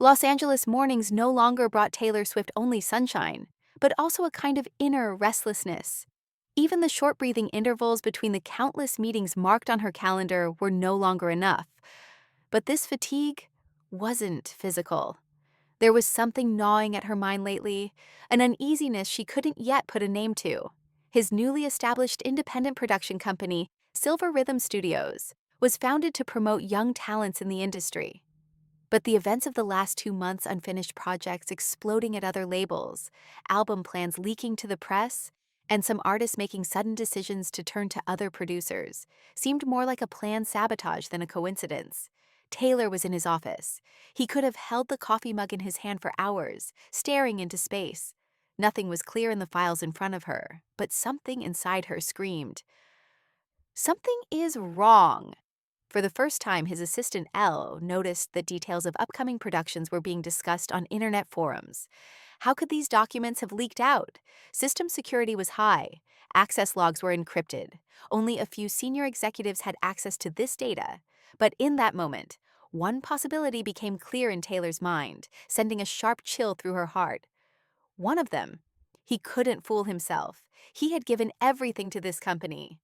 Los Angeles mornings no longer brought Taylor Swift only sunshine, but also a kind of inner restlessness. Even the short breathing intervals between the countless meetings marked on her calendar were no longer enough. But this fatigue wasn't physical. There was something gnawing at her mind lately, an uneasiness she couldn't yet put a name to. His newly established independent production company, Silver Rhythm Studios, was founded to promote young talents in the industry. But the events of the last 2 months, unfinished projects exploding at other labels, album plans leaking to the press, and some artists making sudden decisions to turn to other producers, seemed more like a planned sabotage than a coincidence. Taylor was in his office. He could have held the coffee mug in his hand for hours, staring into space. Nothing was clear in the files in front of her, but something inside her screamed, "Something is wrong." For the first time, his assistant Elle noticed that details of upcoming productions were being discussed on internet forums. How could these documents have leaked out? System security was high. Access logs were encrypted. Only a few senior executives had access to this data. But in that moment, one possibility became clear in Taylor's mind, sending a sharp chill through her heart. One of them. He couldn't fool himself. He had given everything to this company.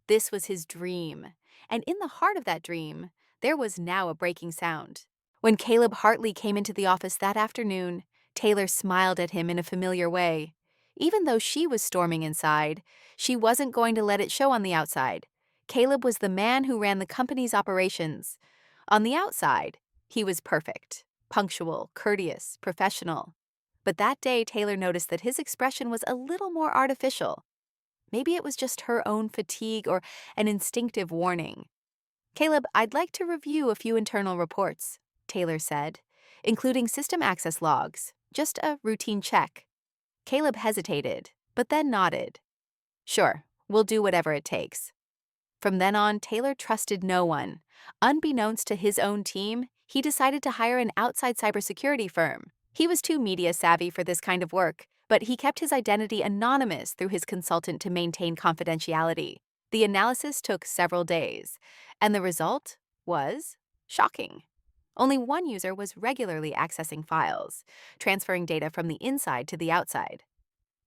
This was his dream. And in the heart of that dream, there was now a breaking sound. When Caleb Hartley came into the office that afternoon, Taylor smiled at him in a familiar way. Even though she was storming inside, she wasn't going to let it show on the outside. Caleb was the man who ran the company's operations. On the outside, he was perfect, punctual, courteous, professional. But that day, Taylor noticed that his expression was a little more artificial. Maybe it was just her own fatigue or an instinctive warning. "Caleb, I'd like to review a few internal reports," Taylor said, "including system access logs. Just a routine check." Caleb hesitated, but then nodded. "Sure, we'll do whatever it takes." From then on, Taylor trusted no one. Unbeknownst to his own team, he decided to hire an outside cybersecurity firm. He was too media savvy for this kind of work, but he kept his identity anonymous through his consultant to maintain confidentiality. The analysis took several days, and the result was shocking. Only one user was regularly accessing files, transferring data from the inside to the outside.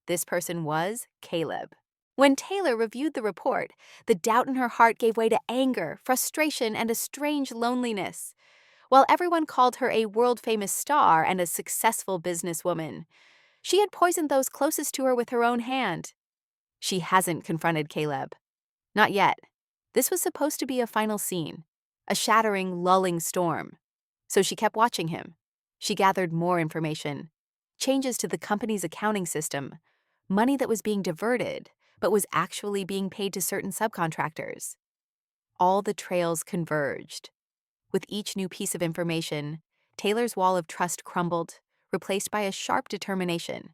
This person was Caleb. When Taylor reviewed the report, the doubt in her heart gave way to anger, frustration, and a strange loneliness. While everyone called her a world-famous star and a successful businesswoman, she had poisoned those closest to her with her own hand. She hasn't confronted Caleb. Not yet. This was supposed to be a final scene, a shattering, lulling storm. So she kept watching him. She gathered more information. Changes to the company's accounting system. Money that was being diverted, but was actually being paid to certain subcontractors. All the trails converged. With each new piece of information, Taylor's wall of trust crumbled, replaced by a sharp determination.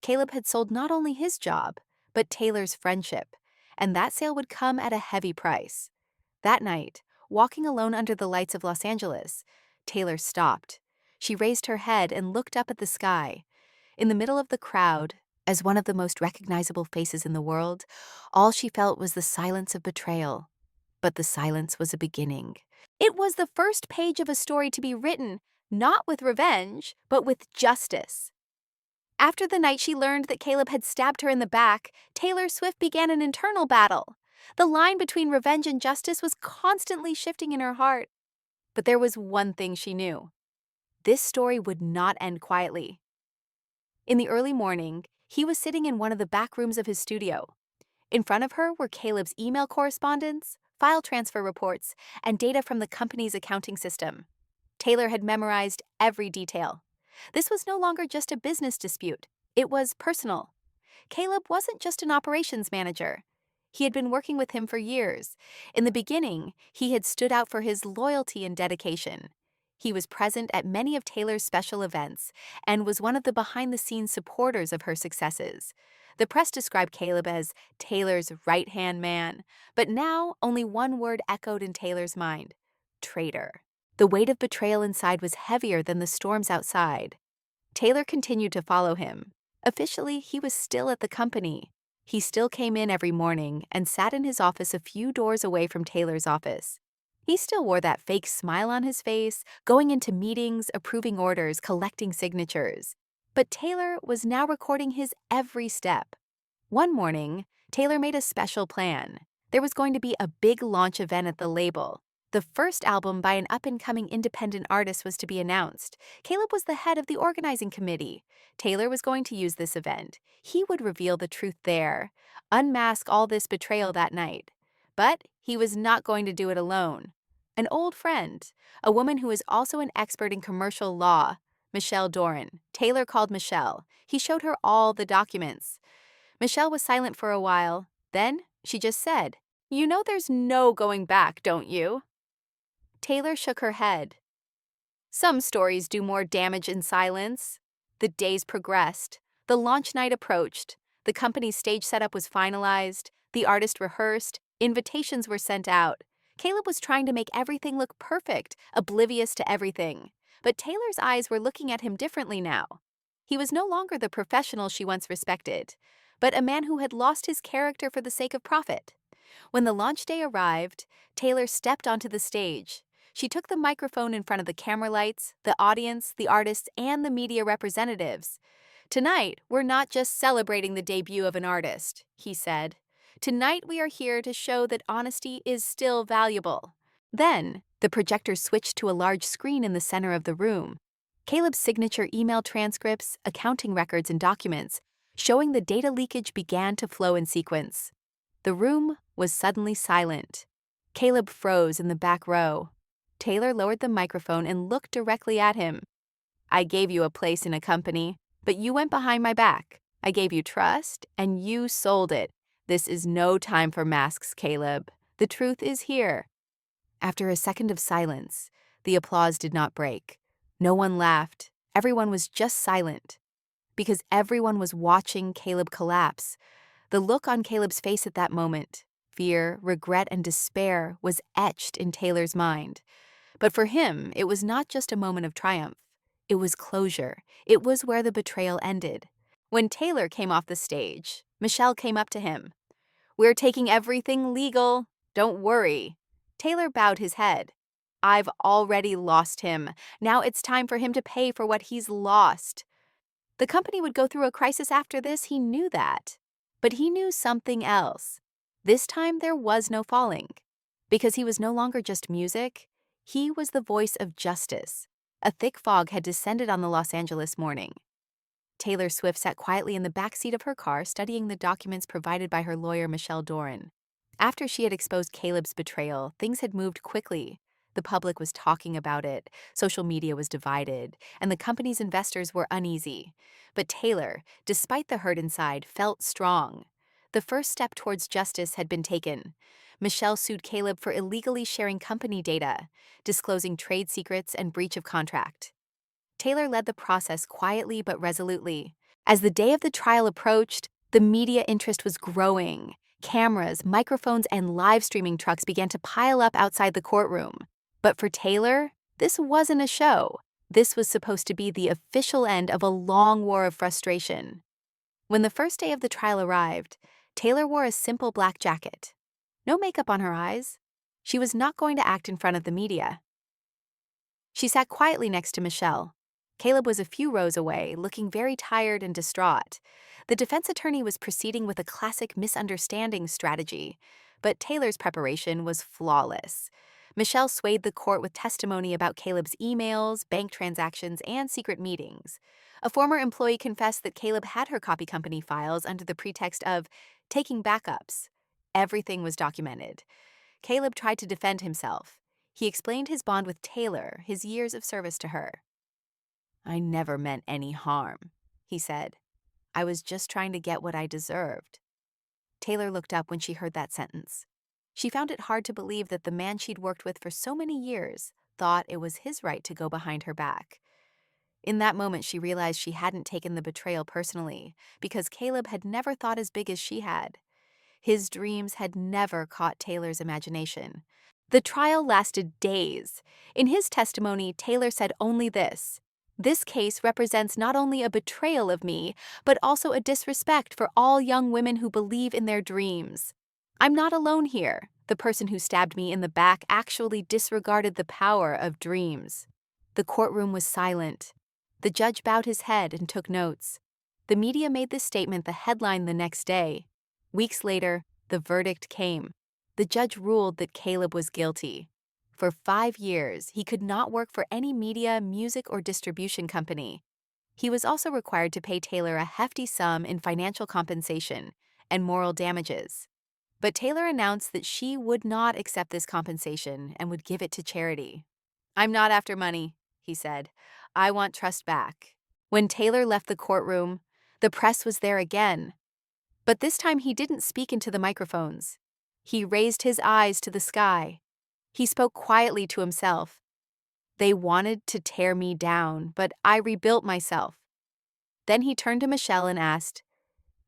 Caleb had sold not only his job, but Taylor's friendship, and that sale would come at a heavy price. That night, walking alone under the lights of Los Angeles, Taylor stopped. She raised her head and looked up at the sky. In the middle of the crowd, as one of the most recognizable faces in the world, all she felt was the silence of betrayal. But the silence was a beginning. It was the first page of a story to be written, not with revenge, but with justice. After the night she learned that Caleb had stabbed her in the back, Taylor Swift began an internal battle. The line between revenge and justice was constantly shifting in her heart. But there was one thing she knew. This story would not end quietly. In the early morning, he was sitting in one of the back rooms of his studio. In front of her were Caleb's email correspondence, file transfer reports, and data from the company's accounting system. Taylor had memorized every detail. This was no longer just a business dispute. It was personal. Caleb wasn't just an operations manager. He had been working with him for years. In the beginning, he had stood out for his loyalty and dedication. He was present at many of Taylor's special events and was one of the behind-the-scenes supporters of her successes. The press described Caleb as Taylor's right-hand man, but now only one word echoed in Taylor's mind: traitor. The weight of betrayal inside was heavier than the storms outside. Taylor continued to follow him. Officially, he was still at the company. He still came in every morning and sat in his office a few doors away from Taylor's office. He still wore that fake smile on his face, going into meetings, approving orders, collecting signatures. But Taylor was now recording his every step. One morning, Taylor made a special plan. There was going to be a big launch event at the label. The first album by an up-and-coming independent artist was to be announced. Caleb was the head of the organizing committee. Taylor was going to use this event. He would reveal the truth there, unmask all this betrayal that night. But he was not going to do it alone. An old friend, a woman who is also an expert in commercial law, Michelle Doran. Taylor called Michelle. He showed her all the documents. Michelle was silent for a while. Then she just said, "You know there's no going back, don't you?" Taylor shook her head. Some stories do more damage in silence. The days progressed. The launch night approached. The company's stage setup was finalized. The artist rehearsed. Invitations were sent out. Caleb was trying to make everything look perfect, oblivious to everything. But Taylor's eyes were looking at him differently now. He was no longer the professional she once respected, but a man who had lost his character for the sake of profit. When the launch day arrived, Taylor stepped onto the stage. She took the microphone in front of the camera lights, the audience, the artists, and the media representatives. "Tonight, we're not just celebrating the debut of an artist," he said. "Tonight, we are here to show that honesty is still valuable." Then, the projector switched to a large screen in the center of the room. Caleb's signature email transcripts, accounting records, and documents, showing the data leakage began to flow in sequence. The room was suddenly silent. Caleb froze in the back row. Taylor lowered the microphone and looked directly at him. "I gave you a place in a company, but you went behind my back. I gave you trust, and you sold it. This is no time for masks, Caleb. The truth is here." After a second of silence, the applause did not break. No one laughed. Everyone was just silent. Because everyone was watching Caleb collapse. The look on Caleb's face at that moment, fear, regret, and despair, was etched in Taylor's mind. But for him, it was not just a moment of triumph. It was closure. It was where the betrayal ended. When Taylor came off the stage, Michelle came up to him. "We're taking everything legal. Don't worry." Taylor bowed his head. "I've already lost him. Now it's time for him to pay for what he's lost." The company would go through a crisis after this, he knew that. But he knew something else. This time there was no falling. Because he was no longer just music, he was the voice of justice. A thick fog had descended on the Los Angeles morning. Taylor Swift sat quietly in the back seat of her car, studying the documents provided by her lawyer, Michelle Doran. After she had exposed Caleb's betrayal, things had moved quickly. The public was talking about it, social media was divided, and the company's investors were uneasy. But Taylor, despite the hurt inside, felt strong. The first step towards justice had been taken. Michelle sued Caleb for illegally sharing company data, disclosing trade secrets, and breach of contract. Taylor led the process quietly but resolutely. As the day of the trial approached, the media interest was growing. Cameras, microphones, and live streaming trucks began to pile up outside the courtroom. But for Taylor, this wasn't a show. This was supposed to be the official end of a long war of frustration. When the first day of the trial arrived, Taylor wore a simple black jacket. No makeup on her eyes. She was not going to act in front of the media. She sat quietly next to Michelle. Caleb was a few rows away, looking very tired and distraught. The defense attorney was proceeding with a classic misunderstanding strategy, but Taylor's preparation was flawless. Michelle swayed the court with testimony about Caleb's emails, bank transactions, and secret meetings. A former employee confessed that Caleb had her copy company files under the pretext of taking backups. Everything was documented. Caleb tried to defend himself. He explained his bond with Taylor, his years of service to her. "I never meant any harm," he said. "I was just trying to get what I deserved." Taylor looked up when she heard that sentence. She found it hard to believe that the man she'd worked with for so many years thought it was his right to go behind her back. In that moment, she realized she hadn't taken the betrayal personally, because Caleb had never thought as big as she had. His dreams had never caught Taylor's imagination. The trial lasted days. In his testimony, Taylor said only this: "This case represents not only a betrayal of me, but also a disrespect for all young women who believe in their dreams. I'm not alone here. The person who stabbed me in the back actually disregarded the power of dreams. The courtroom was silent. The judge bowed his head and took notes. The media made this statement the headline the next day. Weeks later, the verdict came. The judge ruled that Caleb was guilty. For 5 years, he could not work for any media, music, or distribution company. He was also required to pay Taylor a hefty sum in financial compensation and moral damages. But Taylor announced that she would not accept this compensation and would give it to charity. "I'm not after money," he said. "I want trust back." When Taylor left the courtroom, the press was there again. But this time he didn't speak into the microphones. He raised his eyes to the sky. He spoke quietly to himself. "They wanted to tear me down, but I rebuilt myself." Then he turned to Michelle and asked,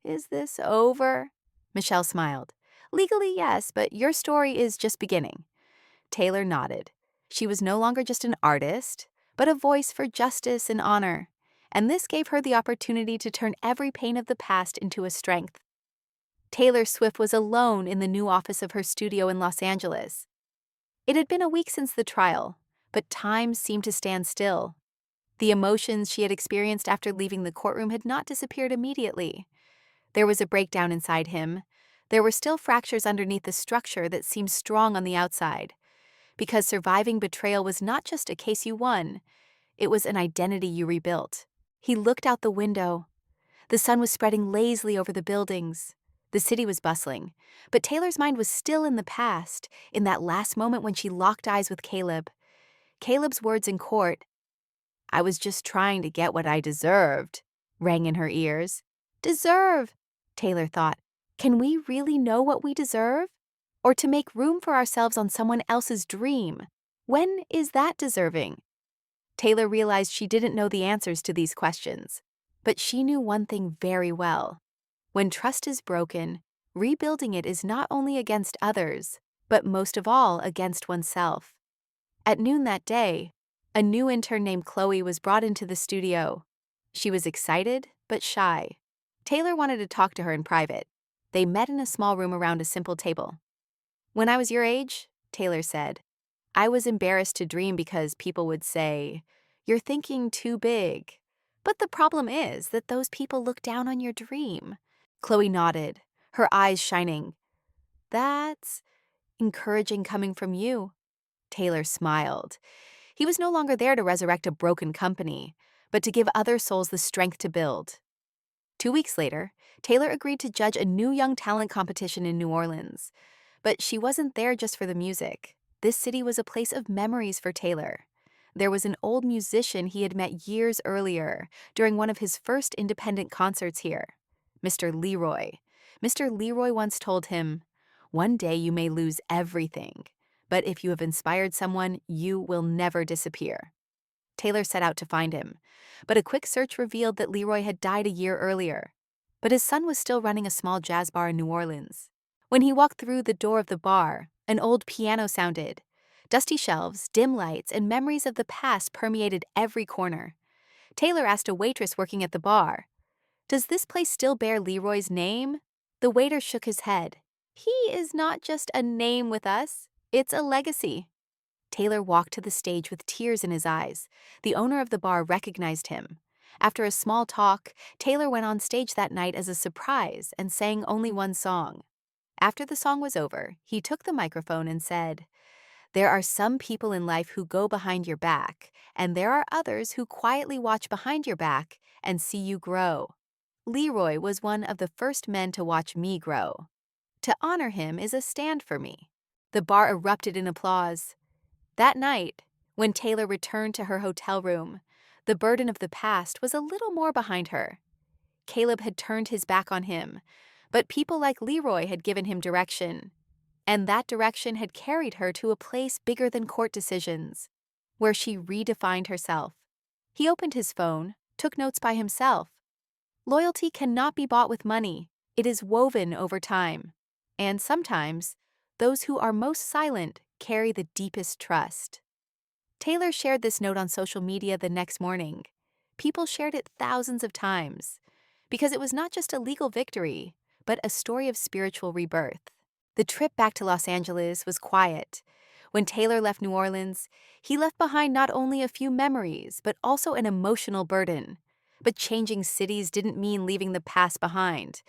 "Is this over?" Michelle smiled. "Legally, yes, but your story is just beginning." Taylor nodded. She was no longer just an artist, but a voice for justice and honor. And this gave her the opportunity to turn every pain of the past into a strength. Taylor Swift was alone in the new office of her studio in Los Angeles. It had been a week since the trial, but time seemed to stand still. The emotions she had experienced after leaving the courtroom had not disappeared immediately. There was a breakdown inside him. There were still fractures underneath the structure that seemed strong on the outside. Because surviving betrayal was not just a case you won, it was an identity you rebuilt. He looked out the window. The sun was spreading lazily over the buildings. The city was bustling, but Taylor's mind was still in the past, in that last moment when she locked eyes with Caleb. Caleb's words in court, "I was just trying to get what I deserved," rang in her ears. Deserve, Taylor thought. Can we really know what we deserve? Or to make room for ourselves on someone else's dream? When is that deserving? Taylor realized she didn't know the answers to these questions, but she knew one thing very well. When trust is broken, rebuilding it is not only against others, but most of all against oneself. At noon that day, a new intern named Chloe was brought into the studio. She was excited, but shy. Taylor wanted to talk to her in private. They met in a small room around a simple table. "When I was your age," Taylor said, "I was embarrassed to dream because people would say, 'You're thinking too big.' But the problem is that those people look down on your dream." Chloe nodded, her eyes shining. "That's encouraging coming from you." Taylor smiled. He was no longer there to resurrect a broken company, but to give other souls the strength to build. 2 weeks later, Taylor agreed to judge a new young talent competition in New Orleans. But she wasn't there just for the music. This city was a place of memories for Taylor. There was an old musician he had met years earlier during one of his first independent concerts here, Mr. Leroy. Mr. Leroy once told him, "One day you may lose everything, but if you have inspired someone, you will never disappear." Taylor set out to find him, but a quick search revealed that Leroy had died a year earlier. But his son was still running a small jazz bar in New Orleans. When he walked through the door of the bar, an old piano sounded. Dusty shelves, dim lights, and memories of the past permeated every corner. Taylor asked a waitress working at the bar, "Does this place still bear Leroy's name?" The waiter shook his head. "He is not just a name with us, it's a legacy." Taylor walked to the stage with tears in his eyes. The owner of the bar recognized him. After a small talk, Taylor went on stage that night as a surprise and sang only one song. After the song was over, he took the microphone and said, "There are some people in life who go behind your back, and there are others who quietly watch behind your back and see you grow. Leroy was one of the first men to watch me grow. To honor him is a stand for me." The bar erupted in applause. That night, when Taylor returned to her hotel room, the burden of the past was a little more behind her. Caleb had turned his back on him, but people like Leroy had given him direction. And that direction had carried her to a place bigger than court decisions, where she redefined herself. He opened his phone, took notes by himself. Loyalty cannot be bought with money. It is woven over time. And sometimes, those who are most silent carry the deepest trust. Taylor shared this note on social media the next morning. People shared it thousands of times, because it was not just a legal victory, but a story of spiritual rebirth. The trip back to Los Angeles was quiet. When Taylor left New Orleans, he left behind not only a few memories, but also an emotional burden. But changing cities didn't mean leaving the past behind.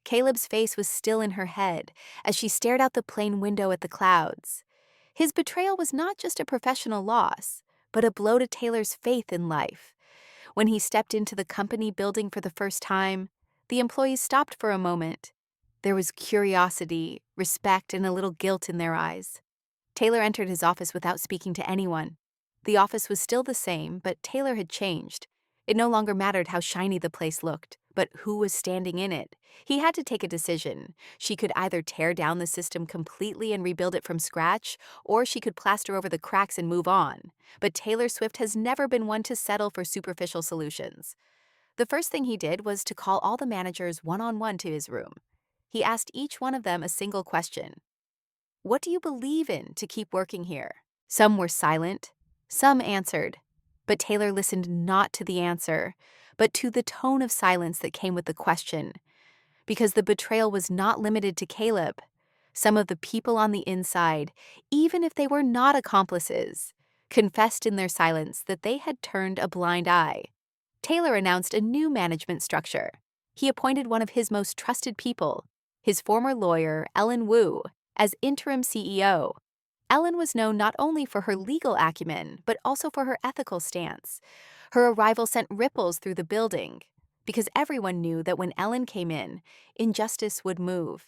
Caleb's face was still in her head as she stared out the plane window at the clouds. His betrayal was not just a professional loss, but a blow to Taylor's faith in life. When he stepped into the company building for the first time, the employees stopped for a moment. There was curiosity, respect, and a little guilt in their eyes. Taylor entered his office without speaking to anyone. The office was still the same, but Taylor had changed. It no longer mattered how shiny the place looked, but who was standing in it. He had to take a decision. She could either tear down the system completely and rebuild it from scratch, or she could plaster over the cracks and move on. But Taylor Swift has never been one to settle for superficial solutions. The first thing he did was to call all the managers one-on-one to his room. He asked each one of them a single question. What do you believe in to keep working here? Some were silent, some answered, but Taylor listened not to the answer, but to the tone of silence that came with the question. Because the betrayal was not limited to Caleb. Some of the people on the inside, even if they were not accomplices, confessed in their silence that they had turned a blind eye. Taylor announced a new management structure. He appointed one of his most trusted people, his former lawyer, Ellen Wu, as interim CEO. Ellen was known not only for her legal acumen, but also for her ethical stance. Her arrival sent ripples through the building, because everyone knew that when Ellen came in, injustice would move.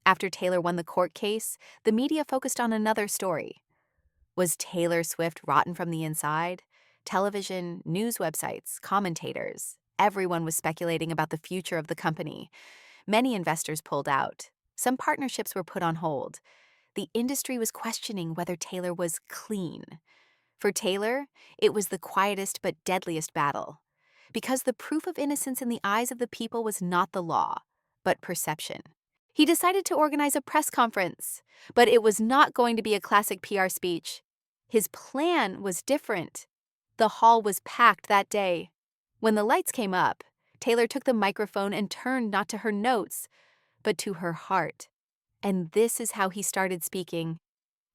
After Taylor won the court case, the media focused on another story. Was Taylor Swift rotten from the inside? Television, news websites, commentators, everyone was speculating about the future of the company. Many investors pulled out. Some partnerships were put on hold. The industry was questioning whether Taylor was clean. For Taylor, it was the quietest but deadliest battle. Because the proof of innocence in the eyes of the people was not the law, but perception. He decided to organize a press conference, but it was not going to be a classic PR speech. His plan was different. The hall was packed that day. When the lights came up, Taylor took the microphone and turned not to her notes, but to her heart. And this is how he started speaking.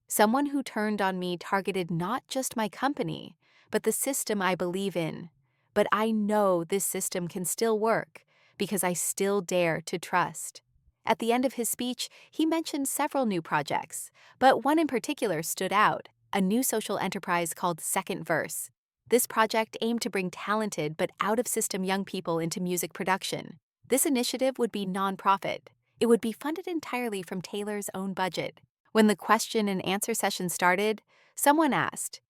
Someone who turned on me targeted not just my company, but the system I believe in. But I know this system can still work because I still dare to trust. At the end of his speech, he mentioned several new projects, but one in particular stood out, a new social enterprise called Second Verse. This project aimed to bring talented but out-of-system young people into music production. This initiative would be nonprofit. It would be funded entirely from Taylor's own budget. When the question and answer session started, someone asked,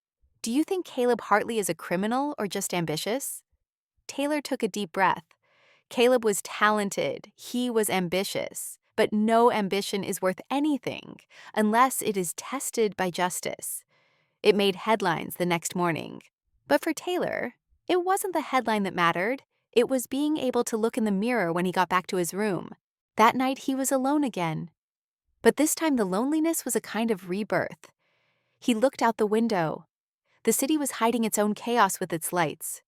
"Do you think Caleb Hartley is a criminal or just ambitious?" Taylor took a deep breath. Caleb was talented, he was ambitious, but no ambition is worth anything unless it is tested by justice. It made headlines the next morning. But for Taylor, it wasn't the headline that mattered. It was being able to look in the mirror when he got back to his room. That night he was alone again. But this time the loneliness was a kind of rebirth. He looked out the window. The city was hiding its own chaos with its lights.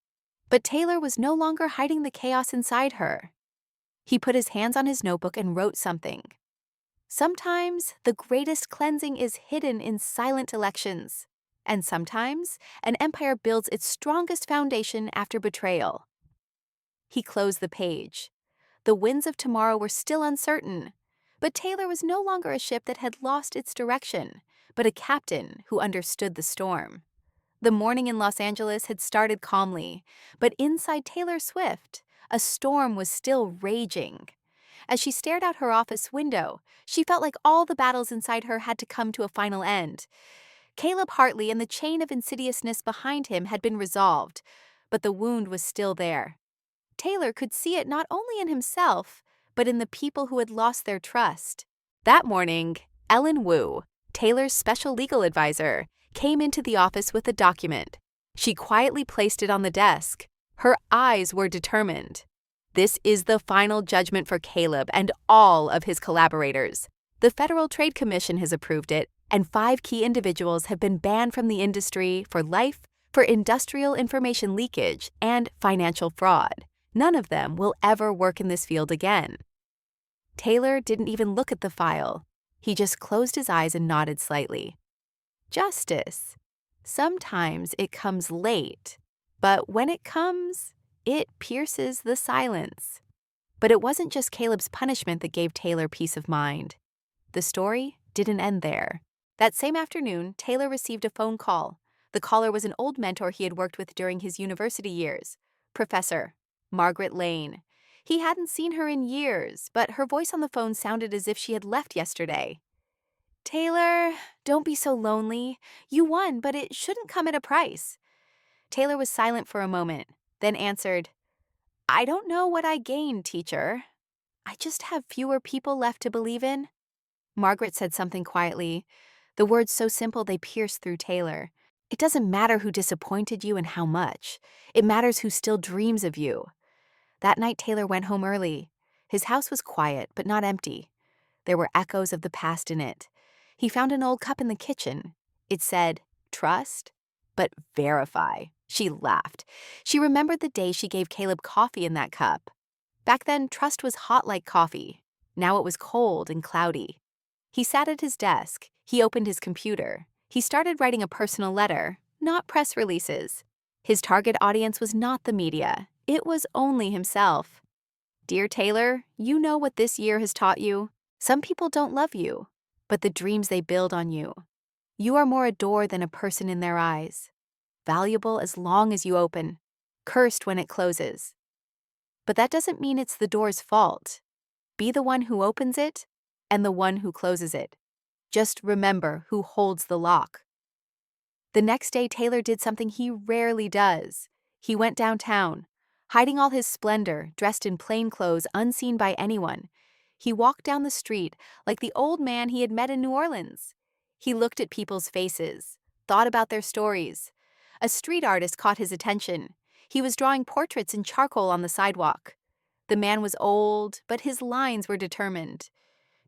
But Taylor was no longer hiding the chaos inside her. He put his hands on his notebook and wrote something. Sometimes the greatest cleansing is hidden in silent elections. And sometimes an empire builds its strongest foundation after betrayal. He closed the page. The winds of tomorrow were still uncertain. But Taylor was no longer a ship that had lost its direction, but a captain who understood the storm. The morning in Los Angeles had started calmly, but inside Taylor Swift, a storm was still raging. As she stared out her office window, she felt like all the battles inside her had to come to a final end. Caleb Hartley and the chain of insidiousness behind him had been resolved, but the wound was still there. Taylor could see it not only in himself, but in the people who had lost their trust. That morning, Ellen Wu, Taylor's special legal advisor, came into the office with a document. She quietly placed it on the desk. Her eyes were determined. This is the final judgment for Caleb and all of his collaborators. The Federal Trade Commission has approved it, and 5 key individuals have been banned from the industry for life, for industrial information leakage, and financial fraud. None of them will ever work in this field again. Taylor didn't even look at the file. He just closed his eyes and nodded slightly. Justice. Sometimes it comes late, but when it comes, it pierces the silence. But it wasn't just Caleb's punishment that gave Taylor peace of mind. The story didn't end there. That same afternoon, Taylor received a phone call. The caller was an old mentor he had worked with during his university years, Professor Margaret Lane. He hadn't seen her in years, but her voice on the phone sounded as if she had left yesterday. Taylor, don't be so lonely. You won, but it shouldn't come at a price. Taylor was silent for a moment, then answered, I don't know what I gained, teacher. I just have fewer people left to believe in. Margaret said something quietly, the words so simple they pierced through Taylor. It doesn't matter who disappointed you and how much. It matters who still dreams of you. That night, Taylor went home early. His house was quiet, but not empty. There were echoes of the past in it. He found an old cup in the kitchen. It said, trust, but verify. She laughed. She remembered the day she gave Caleb coffee in that cup. Back then, trust was hot like coffee. Now it was cold and cloudy. He sat at his desk. He opened his computer. He started writing a personal letter, not press releases. His target audience was not the media. It was only himself. Dear Taylor, you know what this year has taught you? Some people don't love you, but the dreams they build on you. You are more adored than a person in their eyes. Valuable as long as you open, cursed when it closes. But that doesn't mean it's the door's fault. Be the one who opens it and the one who closes it. Just remember who holds the lock. The next day, Taylor did something he rarely does. He went downtown, hiding all his splendor, dressed in plain clothes, unseen by anyone. He walked down the street like the old man he had met in New Orleans. He looked at people's faces, thought about their stories. A street artist caught his attention. He was drawing portraits in charcoal on the sidewalk. The man was old, but his lines were determined.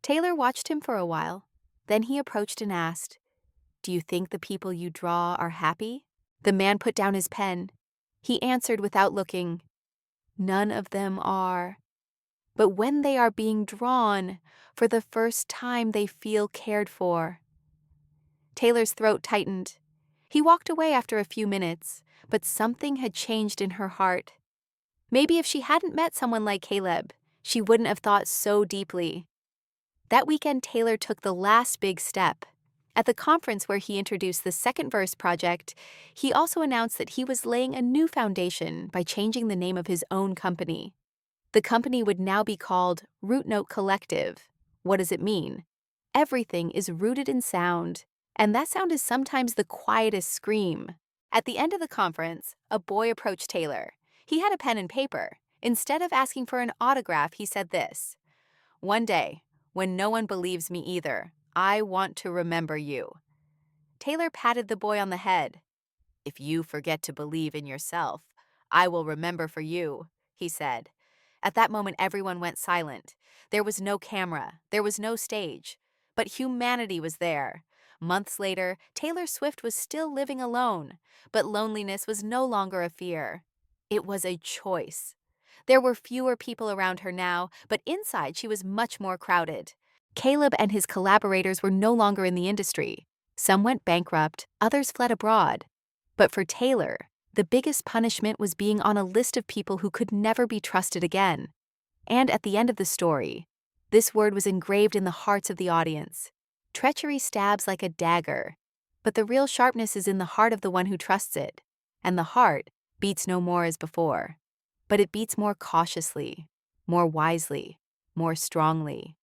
Taylor watched him for a while. Then he approached and asked, do you think the people you draw are happy? The man put down his pen. He answered without looking, none of them are. But when they are being drawn, for the first time they feel cared for. Taylor's throat tightened. He walked away after a few minutes, but something had changed in her heart. Maybe if she hadn't met someone like Caleb, she wouldn't have thought so deeply. That weekend, Taylor took the last big step. At the conference where he introduced the Second Verse project, he also announced that he was laying a new foundation by changing the name of his own company. The company would now be called Root Note Collective. What does it mean? Everything is rooted in sound, and that sound is sometimes the quietest scream. At the end of the conference, a boy approached Taylor. He had a pen and paper. Instead of asking for an autograph, he said this, one day, when no one believes me either, I want to remember you. Taylor patted the boy on the head. If you forget to believe in yourself, I will remember for you, he said. At that moment, everyone went silent. There was no camera. There was no stage. But humanity was there. Months later, Taylor Swift was still living alone, but loneliness was no longer a fear. It was a choice. There were fewer people around her now, but inside she was much more crowded. Caleb and his collaborators were no longer in the industry. Some went bankrupt, others fled abroad. But for Taylor, the biggest punishment was being on a list of people who could never be trusted again. And at the end of the story, this word was engraved in the hearts of the audience. Treachery stabs like a dagger, but the real sharpness is in the heart of the one who trusts it. And the heart beats no more as before, but it beats more cautiously, more wisely, more strongly.